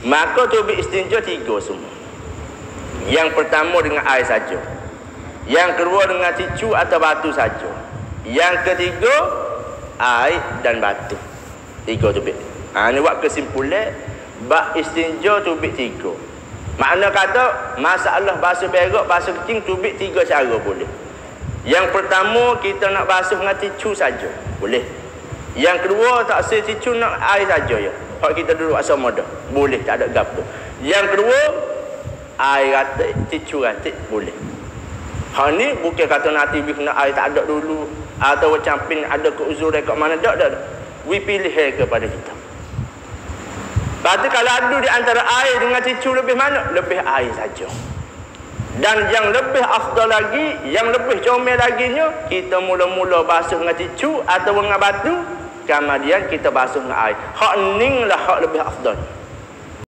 Maka tubik istinja 3 semua. Yang pertama dengan air saja. Yang kedua dengan ticu atau batu saja. Yang ketiga air dan batu. 3 tubik. Ini buat kesimpulan bab istinja tubik 3. Makna kata masalah basuh berak, basuh kencing tubik 3 cara boleh. Yang pertama kita nak basuh dengan ticu saja, boleh. Yang kedua tak se ticu nak air saja ya. Kalau kita duduk asam dah, boleh, tak ada gap tu. Yang kedua air ratik, ticu ratik, boleh. Hal ni bukan kata nanti kena air tak ada dulu atau camping ada keuzuran kat mana, tak. We pilih kepada kita. Lepas tu kalau adu di antara air dengan ticu lebih mana? Lebih air saja. Dan yang lebih afdal lagi, yang lebih comel laginya, kita mula-mula basuh dengan ticu atau dengan batu, kemudian kita basuh dengan air. Hak ning lah hak lebih afdal.